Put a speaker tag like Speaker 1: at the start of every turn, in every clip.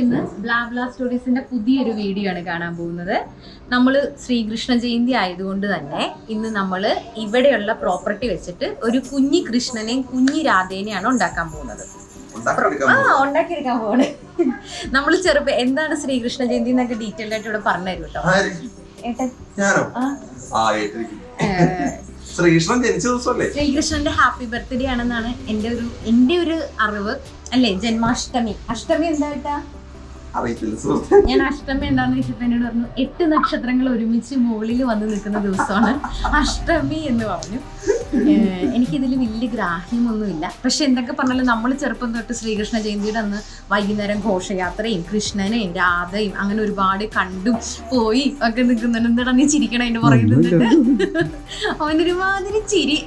Speaker 1: ഇന്ന് ബ്ലാ സ്റ്റോറീസിന്റെ പുതിയൊരു വീഡിയോ ആണ് കാണാൻ പോകുന്നത്. നമ്മൾ ശ്രീകൃഷ്ണ ജയന്തി ആയതുകൊണ്ട് തന്നെ ഇന്ന് നമ്മൾ ഇവിടെയുള്ള പ്രോപ്പർട്ടി വെച്ചിട്ട് ഒരു കുഞ്ഞി കൃഷ്ണനെയും കുഞ്ഞി രാധേനെയാണ് ഉണ്ടാക്കാൻ പോകുന്നത്. ഉണ്ടാക്കിയെടുക്കാൻ പോവാണ്. നമ്മൾ എന്താണ് ശ്രീകൃഷ്ണ ജയന്തി എന്നൊക്കെ ഡീറ്റെയിൽ ആയിട്ട് ഇവിടെ പറഞ്ഞു തരും കേട്ടോ. ശ്രീകൃഷ്ണന്റെ ഹാപ്പി ബർത്ത്ഡേ ആണെന്നാണ് എന്റെ ഒരു അറിവ്. അല്ലേ? ജന്മാഷ്ടമി. അഷ്ടമി എന്തായിട്ടാ? ഞാൻ അഷ്ടമി എന്താന്ന് വെച്ചപ്പോ എന്നോട് പറഞ്ഞു 8 നക്ഷത്രങ്ങൾ ഒരുമിച്ച് മുകളിൽ വന്ന് നിൽക്കുന്ന ദിവസമാണ് അഷ്ടമി എന്ന് പറഞ്ഞു. എനിക്കിതിൽ വലിയ ഗ്രാഹ്യമൊന്നുമില്ല. പക്ഷെ എന്തൊക്കെ പറഞ്ഞാലും നമ്മൾ ചെറുപ്പം തൊട്ട് ശ്രീകൃഷ്ണ ജയന്തിയുടെ അന്ന് വൈകുന്നേരം ഘോഷയാത്രയും കൃഷ്ണനെയും രാധയും അങ്ങനെ ഒരുപാട് കണ്ടും പോയി ഒക്കെ നിൽക്കുന്നുണ്ട്. എന്താ നീ ചിരിക്കണം അതിന്റെ പറയുന്നുണ്ട്. അവനൊരുമാതിരി ചിരി.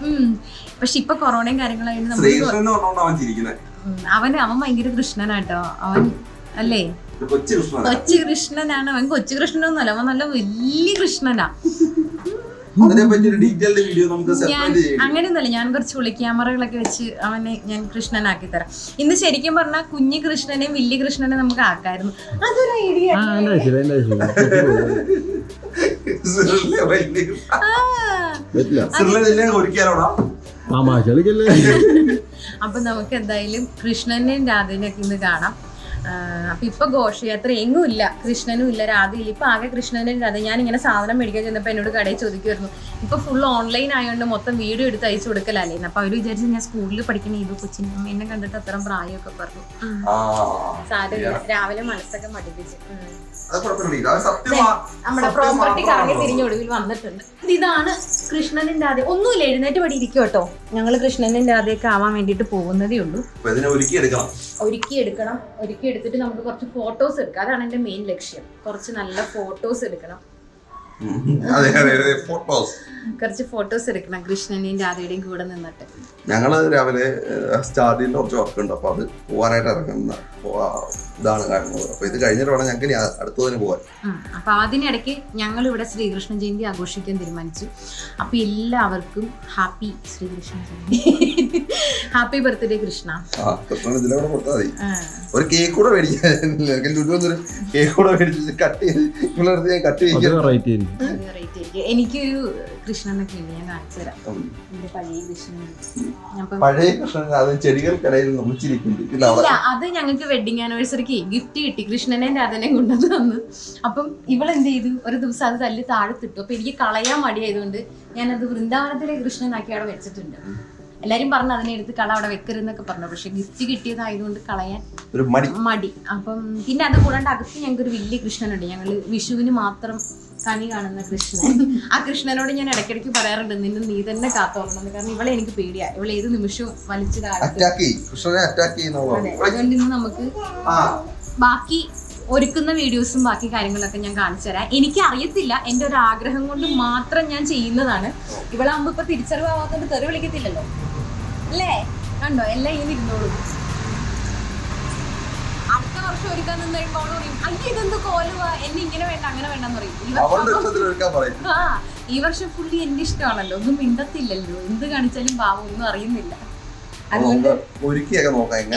Speaker 1: പക്ഷെ ഇപ്പൊ കൊറോണയും കാര്യങ്ങളായിരുന്നു. അവൻ ഭയങ്കര കൃഷ്ണനാട്ടോ. അവൻ അല്ലേ കൊച്ചു കൃഷ്ണനാണ്. അവൻ കൊച്ചു കൃഷ്ണനൊന്നുമല്ല, അവൻ നല്ല വലിയ കൃഷ്ണനാ. അങ്ങനെയൊന്നുമല്ല, ഞാൻ കുറച്ച് ഒളി ക്യാമറകളൊക്കെ വെച്ച് അവനെ ഞാൻ കൃഷ്ണനാക്കി തരാം. ഇന്ന് ശരിക്കും പറഞ്ഞാൽ കുഞ്ഞു കൃഷ്ണനെയും വലിയ കൃഷ്ണനെയും നമുക്ക് ആക്കായിരുന്നു. അതൊരു ഐഡിയ. അപ്പൊ നമുക്ക് എന്തായാലും കൃഷ്ണനെയും രാധേനെയൊക്കെ ഇന്ന് കാണാം. അപ്പൊ ഇപ്പൊ ഘോഷയാത്ര എങ്ങും ഇല്ല, കൃഷ്ണനും ഇല്ല, രാധയില്ല. ഇപ്പൊ ആകെ കൃഷ്ണനും രാധ. ഞാൻ ഇങ്ങനെ സാധനം മേടിക്കാൻ ചെന്നപ്പോ എന്നോട് കടയിൽ ചോദിക്കുമായിരുന്നു. ഇപ്പൊ ഫുൾ ഓൺലൈൻ ആയതുകൊണ്ട് മൊത്തം വീഡിയോ എടുത്ത് അയച്ചു കൊടുക്കലല്ലേ. അപ്പൊ അവര് വിചാരിച്ചു ഞാൻ സ്കൂളിൽ പഠിക്കുന്ന ഇത് കൊച്ചിന് അമ്മ എന്നെ കണ്ടിട്ട് അത്ര പ്രായമൊക്കെ പറഞ്ഞു. സാരമില്ല, രാവിലെ മനസ്സൊക്കെ മടിപ്പിച്ച് നമ്മുടെ പ്രോപ്പർട്ടി കറങ്ങി തിരിഞ്ഞ് ഒടുവിൽ വന്നിട്ടുണ്ട്. ഇതാണ് കൃഷ്ണനും രാധ. ഒന്നുമില്ല, എഴുന്നേറ്റ് പടി ഇരിക്കും കേട്ടോ. ഞങ്ങള് കൃഷ്ണനും രാധയൊക്കെ ആവാൻ വേണ്ടിട്ട് പോകുന്നതേ ഉള്ളൂ. ഒരുക്കി എടുത്തിട്ട് നമുക്ക് കുറച്ച് ഫോട്ടോസ് എടുക്കാം. അതാണ് എന്റെ മെയിൻ ലക്ഷ്യം. കുറച്ച് നല്ല ഫോട്ടോസ് എടുക്കണം. കുറച്ച് ഫോട്ടോസ് എടുക്കണം കൃഷ്ണന്റെയും രാധയുടെയും കൂടെ നിന്നിട്ട്.
Speaker 2: ഞങ്ങള് രാവിലെ സ്റ്റാർട്ടിൽ കുറച്ച് വർക്ക് ഉണ്ട്, അപ്പൊ അത് പോവാനായിട്ട് ഇറങ്ങുന്ന ഇതാണ് കാണുന്നത്. അപ്പൊ ഇത് കഴിഞ്ഞിട്ട് വേണം ഞങ്ങൾക്ക് അടുത്തതിന് പോകാൻ.
Speaker 1: അപ്പൊ അതിനിടയ്ക്ക് ഞങ്ങൾ ഇവിടെ ശ്രീകൃഷ്ണ ജയന്തി ആഘോഷിക്കാൻ തീരുമാനിച്ചു. അപ്പൊ എല്ലാവർക്കും happy Srikrishna Jayanti. Happy birthday Krishna.
Speaker 2: Krishnan ഇതിലൂടെ കൊടുത്താൽ മതി. ഒരു കേക്ക് കൂടെ മേടിക്കാൻ കേക്ക് കൂടെ മേടിച്ച് കട്ട് ചെയ്ത്
Speaker 1: എനിക്കൊരു കൃഷ്ണനൊക്കെ ഉണ്ട്, ഞാൻ കാണിച്ചു തരാം. എന്റെ പഴയ കൃഷ്ണൻ.
Speaker 2: പഴയ കൃഷ്ണൻ അത് ചെടികൾക്കിടയിൽ മുറിച്ചിരിക്കുന്നുണ്ട്.
Speaker 1: അത് ഞങ്ങൾക്ക് വെഡിങ് ആനിവേഴ്സറിക്ക് ഗിഫ്റ്റ് കിട്ടി. കൃഷ്ണനെയും രാധനെയും കൊണ്ടുവന്ന് തന്നു. അപ്പം ഇവളെന്ത് ചെയ്തു, ഒരു ദിവസം അത് തല്ലി താഴത്തിട്ടു. അപ്പൊ എനിക്ക് കളയാൻ മടിയായതുകൊണ്ട് ഞാനത് വൃന്ദാവനത്തിലെ കൃഷ്ണനാക്കി അവിടെ വെച്ചിട്ടുണ്ട്. എല്ലാരും പറഞ്ഞു അതിനെ എടുത്ത് കള അവിടെ വെക്കരുതെന്നൊക്കെ പറഞ്ഞു. പക്ഷെ ഗിഫ്റ്റ് കിട്ടിയതായതുകൊണ്ട് കളയാൻ ഒരു മടി. അപ്പം പിന്നെ അത് കൂടാണ്ട് അകത്ത് ഞങ്ങൾക്ക് ഒരു വലിയ കൃഷ്ണനുണ്ട്. ഞങ്ങള് വിഷുവിന് മാത്രം കണി കാണുന്ന കൃഷ്ണൻ. ആ കൃഷ്ണനോട് ഞാൻ ഇടയ്ക്കിടയ്ക്ക് പറയാറുണ്ട്, നീ തന്നെ കാത്തോളണം. കാരണം ഇവളെ എനിക്ക് പേടിയാ, ഇവളെ ഏത് നിമിഷവും വലിച്ചു അതുകൊണ്ട് ഇന്ന് നമുക്ക് ബാക്കി ഒരുക്കുന്ന വീഡിയോസും ബാക്കി കാര്യങ്ങളൊക്കെ ഞാൻ കാണിച്ചു തരാം. എനിക്ക് അറിയത്തില്ല, എന്റെ ഒരു ആഗ്രഹം കൊണ്ട് മാത്രം ഞാൻ ചെയ്യുന്നതാണ്. ഇവളാകുമ്പോ ഇപ്പൊ തിരിച്ചറിവാകാത്തോണ്ട് തെറി വിളിക്കത്തില്ലല്ലോ അല്ലേ? കണ്ടോ, എല്ലാം ഇങ്ങനെ ഇരുന്നോളൂ. അടുത്ത വർഷം ഒരുക്കാൻ നിന്ന് കഴിയുമ്പോൾ അവള് പറയും, അയ്യോ ഇതെന്ത് കോലുവാ, എന്നെ ഇങ്ങനെ വേണ്ട അങ്ങനെ വേണ്ടെന്ന് പറയും. ഈ വർഷം ഫുള്ളി എന്റെ ഇഷ്ടമാണല്ലോ, ഒന്നും മിണ്ടത്തില്ലല്ലോ, എന്ത് കാണിച്ചാലും പാവം ഒന്നും അറിയുന്നില്ല. അതുകൊണ്ട്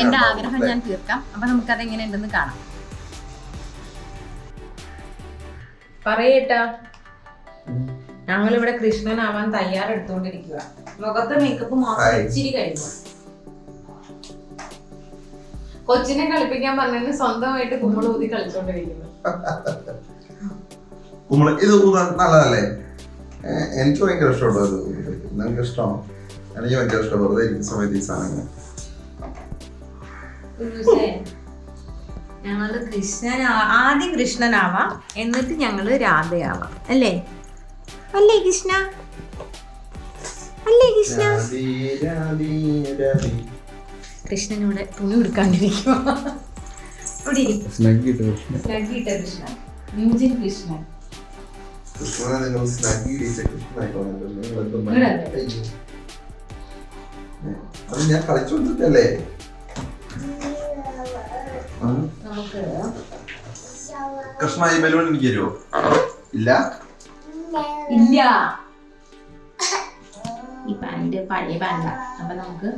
Speaker 1: എന്റെ ആഗ്രഹം ഞാൻ തീർക്കാം. അപ്പൊ നമുക്കത് എങ്ങനെ ഉണ്ടെന്ന് കാണാം. പറയേട്ടാ, ഞങ്ങളിവിടെ കൃഷ്ണനാവാൻ തയ്യാറെടുത്തോണ്ടിരിക്കുക. മുഖത്തെ മേക്കപ്പ് മാത്രം ഇച്ചിരി കഴിഞ്ഞു. കൊച്ചിനെ കളിപ്പിക്കാൻ പറഞ്ഞതിന് സ്വന്തമായിട്ട് കുമ്മള് ഊതി കളിച്ചോണ്ടിരിക്കുന്നു.
Speaker 2: ഇത് നല്ലതല്ലേ? എനിക്ക് ഭയങ്കര ഇഷ്ടപ്പെട്ടു. നിങ്ങൾക്ക് ഇഷ്ടമാണോ? എനിക്ക് ഭയങ്കര ഇഷ്ടം. വെറുതെ ഇരിക്കുന്ന സമയത്ത് ഈ സാധനങ്ങൾ
Speaker 1: ഞങ്ങള് ആദ്യം കൃഷ്ണനാവാം, എന്നിട്ട് ഞങ്ങള് രാധയാവാം. അല്ലേ അല്ലേ കൃഷ്ണ? അല്ലേ കൃഷ്ണ? കൃഷ്ണനൂടെ തുണി കൊടുക്കാണ്ടിരിക്കും. അവിടെ സ്നഗ്ഗിട്ട കൃഷ്ണ, മ്യൂജിക് കൃഷ്ണൻ.
Speaker 2: ഞാൻ കളിച്ചോണ്ടിട്ടല്ലേ.
Speaker 1: നമുക്ക്
Speaker 2: കൃഷ്ണ ഈ ബലൂൺ എനിക്ക് തരുമോ? ഇല്ല
Speaker 1: ഇല്ല, ഈ പാന്റ് പഴയ പാന്റാ. അപ്പൊ നമുക്ക്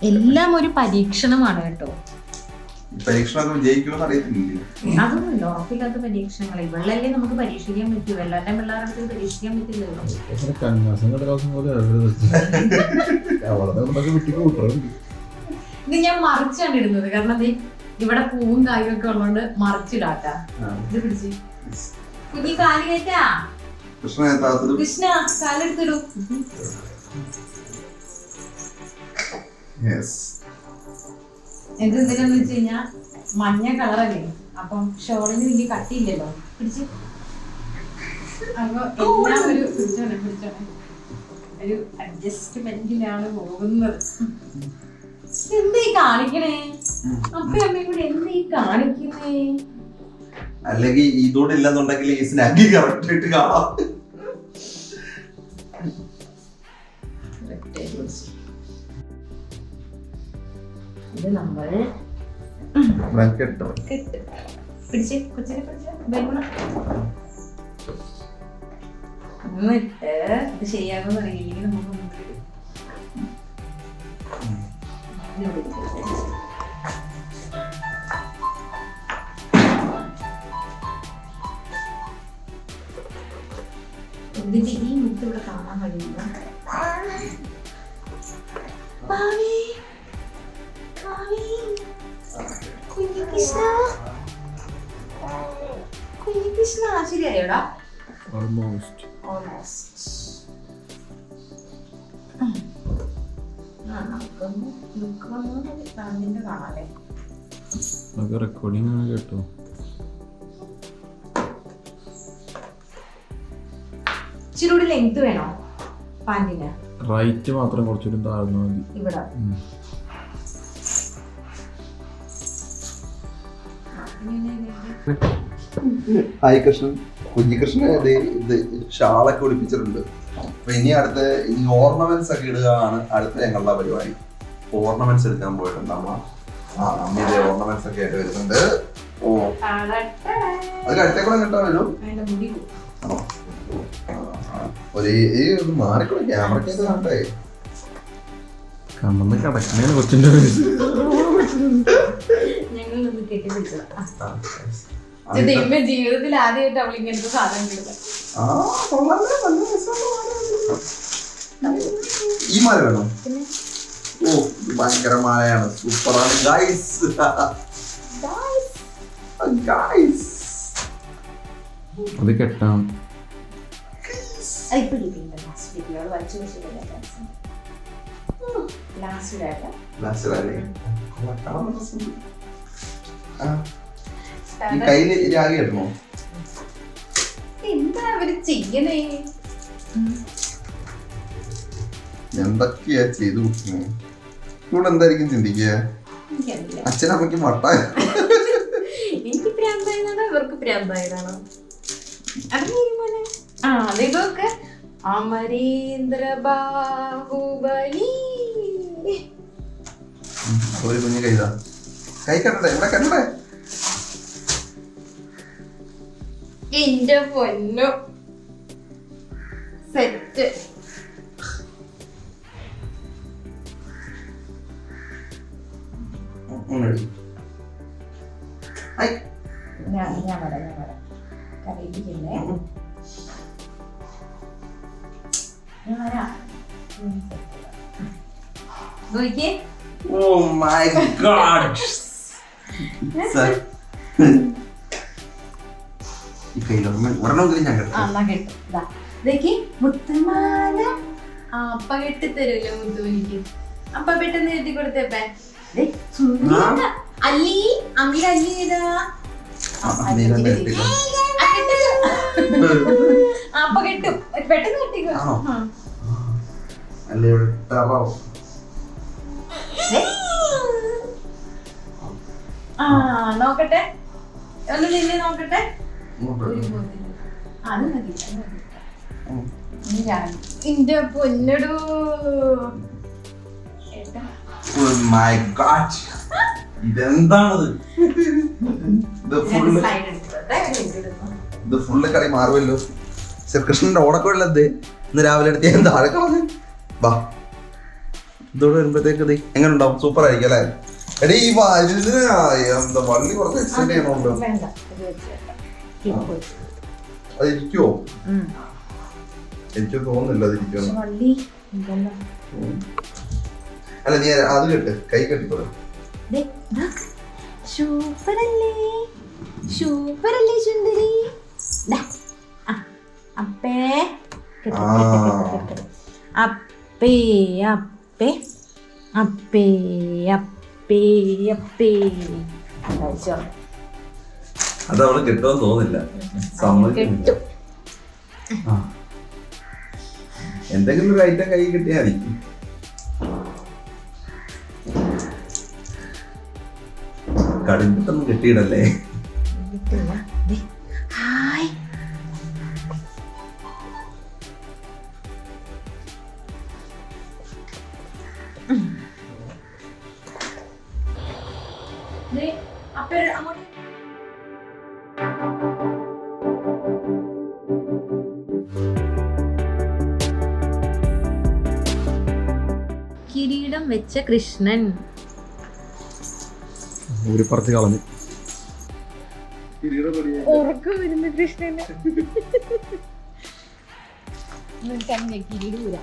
Speaker 1: എല്ലാം ഒരു പരീക്ഷണമാണ് കേട്ടോ.
Speaker 2: പരീക്ഷണമൊക്കെ വിജയിക്കുമെന്ന് അറിയത്തില്ല.
Speaker 1: അതൊന്നുമില്ല, ഉറപ്പില്ലാത്ത പരീക്ഷണങ്ങൾ. ഇവളല്ലേ നമുക്ക് പരീക്ഷിക്കാൻ പറ്റൂ, എല്ലാവരുടെ പിള്ളേർക്ക് പരീക്ഷിക്കാൻ പറ്റില്ലല്ലോ. ഇത് ഞാൻ മറിച്ചാണ് ഇടുന്നത്, കാരണം അത് ഇവിടെ പൂവും കായും ഒക്കെ ഉള്ളതുകൊണ്ട് മറിച്ചിടാട്ടാ. ഇത് പിടിച്ച് കുഞ്ഞി കാല് കയറ്റാ. കൃഷ്ണ കാലെടുത്തിടൂ. എന്തെന്തിനാന്ന് വെച്ച് കഴിഞ്ഞാ മഞ്ഞ കളറല്ലേ, അപ്പം ഷോളിന് വലിയ കട്ടിയില്ലല്ലോ. പിടിച്ച് അപ്പൊ എല്ലാം ഒരു അഡ്ജസ്റ്റ്മെന്റിലാണ് പോകുന്നത്. എന്തീ കാണിക്കണേ അപ്പയും കൂടെ, എന്തീ കാണിക്കുന്നേ?
Speaker 2: അല്ലെങ്കിൽ ഇതോടെ ഇല്ലെന്നുണ്ടെങ്കിൽ ഈ സ്നാക്കി കറക്റ്റ് ആയിട്ട് കാണാം.
Speaker 1: ഇത് നമ്മൾ പിടിച്ച് കൊച്ചിനെ എന്നിട്ട് ഇത് ശരിയാകുമെന്ന് അറിയില്ലെങ്കിൽ നമുക്ക് ഇതിന്റെ ഈ മുത്ത് ഇവിടെ കാണാൻ കഴിയില്ല. കുഞ്ഞികൃഷ്ണ ശരിയായോടാ?
Speaker 3: റെക്കോർഡിംഗ് ആണ് കേട്ടോ.
Speaker 1: ഇച്ചിരി ലെങ്ത് വേണോ പാന്റിന്?
Speaker 3: റൈറ്റ് മാത്രം കുറച്ചുകൂടി താഴ്ന്നു മതി.
Speaker 1: ഇവിടെ
Speaker 2: ഹായ് കൃഷ്ണൻ, കുഞ്ഞികൃഷ്ണൻ ഇത് ഷാളൊക്കെ ഒളിപ്പിച്ചിട്ടുണ്ട്. അപ്പൊ ഇനി അടുത്ത് ഈ ഓർണമെന്റ്സ് ഒക്കെ ഇടുകയാണ് അടുത്ത ഞങ്ങളുടെ പരിപാടി. ഓർണമെന്റ്സ് എടുക്കാൻ പോയിട്ടുണ്ട് അമ്മ. അമ്മയുടെ ഓർണമെന്റ്സ് ഒക്കെ ആയിട്ട് വരുന്നുണ്ട്. ഓ അത് അടുത്തേക്കൂടെ കിട്ടാൻ വരും. ഒരു മാറിക്കൂടെ ക്യാമറയ്ക്ക് കണ്ടേ
Speaker 3: കമ്മന്ന് കിടക്കണേ കൊച്ചിന്റെ
Speaker 1: ജീവിതത്തിൽ ആദ്യമായിട്ട് അവൾ ഇങ്ങനത്തെ സാധനം കിട്ടുക.
Speaker 2: ഈ മാല വേണോ? ഓ ഭയങ്കര മാലയാണ്, സൂപ്പറാണ് ഗൈസ്.
Speaker 3: അത് കെട്ടാം.
Speaker 2: ഈ കയ്യില് രാഗി ഇടണോ?
Speaker 1: എന്താ അവര് ചെയ്യണേ?
Speaker 2: എന്തൊക്കെയാ ചെയ്തു കൊടുക്കുന്നത്? ഇവിടെ എന്തായിരിക്കും ചിന്തിക്കുക? അച്ഛനമ്മയ്ക്ക് മട്ടായ
Speaker 1: എനിക്ക് പ്രാന്തായതാണോ ഇവർക്ക് പ്രാന്തായതാണോ? അതൊക്കെ അമരീന്ദ്ര ബാഹുബലി.
Speaker 2: ഒരു കുഞ്ഞു കൈതാ, കൈ കണ്ടേ ഇവിടെ കണ്ടേ?
Speaker 1: എന്റെ പൊന്നു സെറ്റ്. ഞാൻ വരാം കറിയില്ലേ? ഞാൻ വരാം. നോക്കിയേ.
Speaker 2: Oh my God! Sir. ഈ കയ്യിലൊരെണ്ണമെങ്കിലും ഞാൻ
Speaker 1: കേട്ടോ. മുത്തുമാല അപ്പ കെട്ടി തരൂല്ലോ മുത്തുമണിക്ക്. അപ്പ പെട്ടെന്ന് കെട്ടി കൊടുത്തേപ്പേ. അല്ലി അമ്മയുടെ അല്ലി ചെയ്താ അപ്പ കെട്ടും. പെട്ടെന്ന് കെട്ടിക്കോ. നോക്കട്ടെ, ഒന്ന് നിന്നെ നോക്കട്ടെ. അത് മതി. എന്റെ പൊന്നടൂ.
Speaker 2: ഇതെന്താണത്? ഇത് ഫുള്ള് കളി മാറുമല്ലോ. ശ്രീകൃഷ്ണന്റെ ഓടക്കുള്ളത് ഇന്ന് രാവിലെ എടുത്ത് ഞാൻ താഴെ കളഞ്ഞു. വാ ഇതോടെ വരുമ്പോഴത്തേക്ക് എങ്ങനെ ഉണ്ടാവും? സൂപ്പർ ആയിരിക്കും അല്ലേ? എടീ ഈ എന്താ വള്ളി കുറച്ച് എക്സ്റ്റെൻഡ് ചെയ്യണമല്ലോ. അത് ഇരിക്കുവോ? എനിക്ക് തോന്നുന്നില്ല അത് ഇരിക്കുമെന്ന്. അല്ല നീ അത് കെട്ട്, കൈ കെട്ടിക്കോളൂ.
Speaker 1: സൂപ്പറല്ലേ സുന്ദരി. അപ്പേ അപ്പേ അപ്പേ അപ്പേ അപ്പേ അപ്പേ
Speaker 2: അത് അവള് കെട്ടുമെന്ന് തോന്നുന്നില്ല. എന്തെങ്കിലും ഒരു ഐറ്റം കൈ കിട്ടിയാ മതി. കടുത്തൊന്നും കെട്ടിയിടല്ലേ.
Speaker 1: കിരീടം വെച്ച കൃഷ്ണൻ
Speaker 3: ഊരിപ്പറച്ച് കളഞ്ഞു.
Speaker 1: ഉറക്കം വരുന്ന കൃഷ്ണന് കിരീടൂര.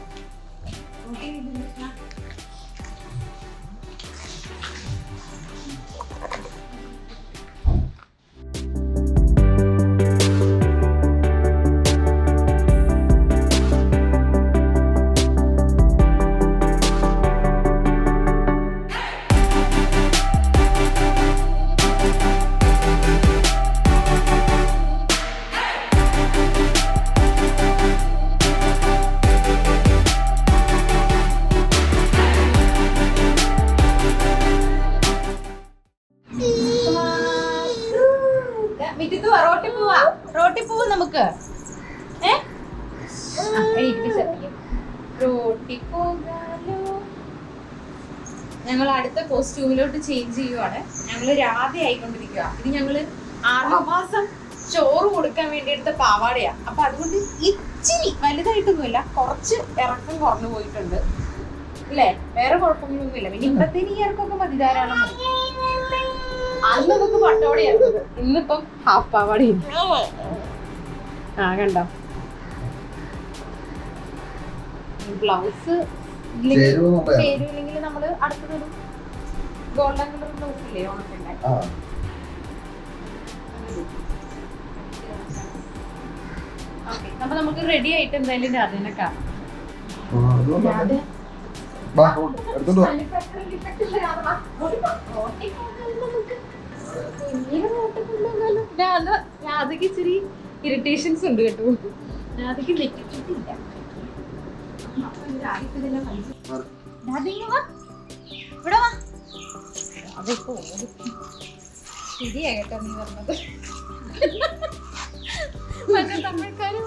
Speaker 1: റോട്ടി പോവാ നമുക്ക്. ഞങ്ങൾ അടുത്ത കോസ്റ്റ്യൂമിലോട്ട് ചേഞ്ച് ചെയ്യുവാണ്. ഞങ്ങള് രാധ ആയിക്കൊണ്ടിരിക്കുക. ഇത് ഞങ്ങള് 6 മാസം ചോറ് കൊടുക്കാൻ വേണ്ടി എടുത്ത പാവാടയാ. അപ്പൊ അതുകൊണ്ട് ഇച്ചിരി വലുതായിട്ടൊന്നുമില്ല, കുറച്ച് ഇറക്കം കുറഞ്ഞു പോയിട്ടുണ്ട് അല്ലേ? വേറെ കുഴപ്പങ്ങളൊന്നുമില്ല. പിന്നെ ഇപ്പത്തേന് ഈ ഇറക്കമൊക്കെ മതി, ധാരാളം മതി. അന്ന് നമുക്ക് പട്ടോടെയായിരുന്നത്, ഇന്നിപ്പം ഹാഫ് പാവാടയും. കണ്ടോ ബ്ലൗസ് ചേരുവില്ലെങ്കിൽ നമ്മള് അടുത്തതൊരു ഗോൾഡൻ കളർ ബ്ലൗസ് ഇല്ലേ ഓണത്തിന്റെ, അപ്പൊ നമുക്ക് റെഡി ആയിട്ട് എന്തായാലും രാധേനെ കാണാം. രാധയ്ക്ക് ഇച്ചിരി ഇറിറ്റേഷൻസ് ഉണ്ട് കേട്ടോ. രാധയ്ക്ക് നെറ്റിട്ടില്ല. ശരിയാ കേട്ടോ നീ പറഞ്ഞത്. മറ്റേ തമിഴ്ക്കാര്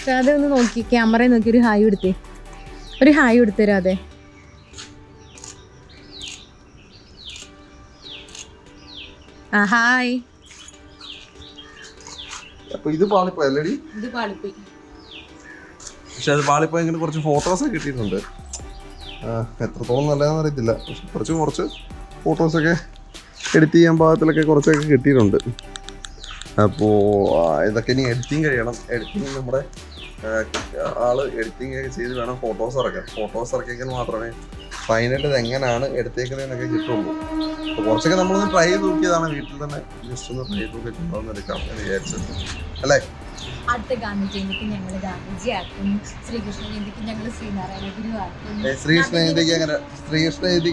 Speaker 1: രാധ ഒന്ന് നോക്കി, ക്യാമറയിൽ നോക്കി ഒരു ഹായ് കൊടുത്തേ. ഒരു ഹായ് കൊടുത്തരാ. അതെ ഹായ്.
Speaker 2: അപ്പൊ ഇത് പാളിപ്പോയല്ലേടി?
Speaker 1: ഇത് പാളിപ്പോയി.
Speaker 2: പക്ഷെ അത് പാളിപ്പോയി. ഇങ്ങനെ കുറച്ച് ഫോട്ടോസൊക്കെ കിട്ടിയിട്ടുണ്ട്. എത്രത്തോളം നല്ലതാണെന്ന് അറിയത്തില്ല. പക്ഷെ കുറച്ച് ഫോട്ടോസൊക്കെ എഡിറ്റ് ചെയ്യാൻ പാകത്തിലൊക്കെ കുറച്ചൊക്കെ കിട്ടിയിട്ടുണ്ട്. അപ്പോൾ ഇതൊക്കെ ഇനി എഡിറ്റിങ് കഴിയണം. എഡിറ്റിങ് നമ്മുടെ ആള് എഡിറ്റിംഗ് ഒക്കെ ചെയ്ത് വേണം ഫോട്ടോസ് ഇറക്കാൻ. ഫോട്ടോസ് ഇറക്കിയെങ്കിൽ മാത്രമേ ഫൈനൽ ഇത് എങ്ങനെയാണ് എടുത്തേക്കുന്നതെന്നൊക്കെ കിട്ടുള്ളൂ. അപ്പോൾ കുറച്ചൊക്കെ നമ്മളൊന്ന് ട്രൈ ചെയ്ത് നോക്കിയതാണ്. വീട്ടിൽ തന്നെ ജസ്റ്റ് ഒന്ന് ട്രൈ ചെയ്ത് നോക്കിയിട്ടുണ്ടോന്ന് എടുക്കാം എന്ന് വിചാരിച്ചത് അല്ലേ?
Speaker 1: അടുത്ത ഗാന്ധി ജയന്തിക്ക് ഞങ്ങൾ ഗാന്ധിജി ആക്കും. ശ്രീകൃഷ്ണ ജയന്തിക്ക് ഞങ്ങൾ ശ്രീനാരായണ ഗുരു ആക്കും.
Speaker 2: ശ്രീകൃഷ്ണ ജയന്തിക്ക്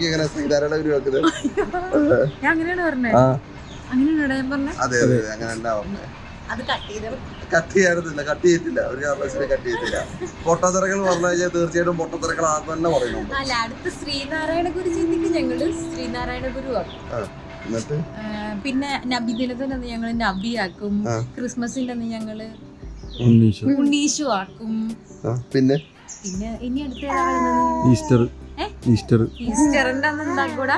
Speaker 2: എങ്ങനെ ശ്രീനാരായണ ഗുരു ആക്കുന്നത്?
Speaker 1: ഞാൻ അങ്ങനെയാണ് പറഞ്ഞത്. അങ്ങനെയാണ് ഞാൻ പറഞ്ഞത്.
Speaker 2: അതെ അതെ അങ്ങനെ തന്നെ പറഞ്ഞത്.
Speaker 1: അത് കട്ട് ചെയ്ത്
Speaker 2: കട്ട് ചെയ്തിട്ടില്ല ഒരു കാരണവശാലും കട്ട് ചെയ്തിട്ടില്ല. പൊട്ടത്തിറകൾ പറഞ്ഞു കഴിഞ്ഞാൽ തീർച്ചയായിട്ടും പൊട്ടത്തിറകൾ ആദ്യം തന്നെ പറയുന്നുണ്ട്.
Speaker 1: അല്ല, അടുത്ത ശ്രീനാരായണ ഗുരു ജയന്തിക്ക് ഞങ്ങള് ശ്രീനാരായണ ഗുരു ആക്കും.
Speaker 2: എന്നിട്ട്
Speaker 1: പിന്നെ നബിദിനത്തിന് അന്ന് ഞങ്ങള് നബിയാക്കും. ക്രിസ്മസിന്റെ അന്ന് ഞങ്ങള് ഉണ്ണീശു ആക്കും.
Speaker 2: പിന്നെ
Speaker 1: ഇനി അടുത്ത ഏതാ വരുന്നത്?
Speaker 3: ഈസ്റ്ററിന്റെ
Speaker 1: അന്ന് എന്താ കൂടെ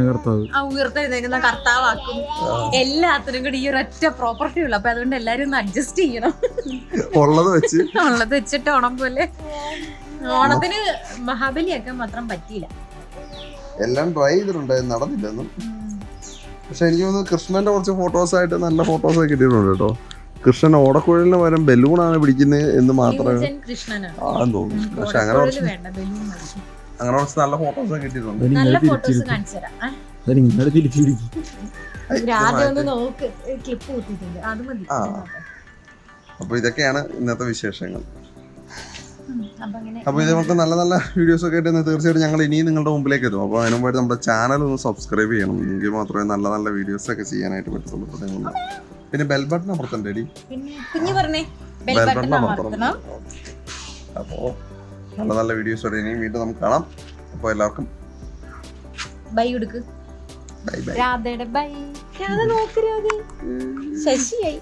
Speaker 3: കർത്താവ്
Speaker 1: ഉയർത്തെഴുന്നേക്കുന്ന കർത്താവാക്കും. എല്ലാത്തിനും കൂടി ഈ ഒരൊറ്റ പ്രോപ്പർട്ടി ഉള്ളു. അപ്പൊ അതുകൊണ്ട് എല്ലാരും ഒന്ന് അഡ്ജസ്റ്റ് ചെയ്യണം. ഉള്ളത് വെച്ചിട്ട് ഓണം പോലെ. ഓണത്തിന് മഹാബലിയാക്കാൻ മാത്രം പറ്റിയില്ല.
Speaker 2: എല്ലാം ട്രൈ ചെയ്തിട്ടുണ്ട്, നടന്നില്ലെന്നും. പക്ഷെ എനിക്ക് തോന്നുന്നു കൃഷ്ണന്റെ കുറച്ച് ഫോട്ടോസ് ആയിട്ട് നല്ല ഫോട്ടോസ് ഒക്കെ കിട്ടിയിട്ടുണ്ട് കേട്ടോ. കൃഷ്ണൻ ഓടക്കുഴലിന് പകരം ബലൂണാണ് പിടിക്കുന്നത് എന്ന് മാത്രമേ തോന്നുന്നു. പക്ഷെ അങ്ങനെ കുറച്ച് നല്ല ഫോട്ടോസ് ഒക്കെ കിട്ടിയിട്ടുണ്ട്.
Speaker 1: നല്ല ഫോട്ടോസ് കാണിച്ചു തരാം.
Speaker 2: അപ്പൊ ഇതൊക്കെയാണ് ഇന്നത്തെ വിശേഷങ്ങൾ. അപ്പൊ ഇതേപോലത്തെ നല്ല നല്ല വീഡിയോസ് ഒക്കെ ആയിട്ട് തീർച്ചയായിട്ടും ഞങ്ങൾ ഇനിയും നിങ്ങളുടെ മുമ്പിലേക്ക് എത്തും. അപ്പൊ അതിന് മുമ്പായിട്ട് നമ്മുടെ ചാനൽ ഒന്ന് സബ്സ്ക്രൈബ് ചെയ്യണം. എങ്കിൽ മാത്രമേ നല്ല നല്ല വീഡിയോസ് ഒക്കെ ചെയ്യാനായിട്ട് പറ്റുള്ളൂ. പിന്നെ ബെൽ ബട്ടൺ അമർത്തണ്ടേ? ബെൽ ബട്ടൺ അമർത്തണം. അപ്പോ നല്ല നല്ല വീഡിയോസോടെ ഇനിയും വീണ്ടും നമുക്ക് കാണാം. അപ്പൊ എല്ലാവർക്കും
Speaker 1: ബൈ കൊടുക്ക്. Bye bye. രാധയുടെ ബൈ. രാധ നോക്ക്, രാധ ശശിയായി.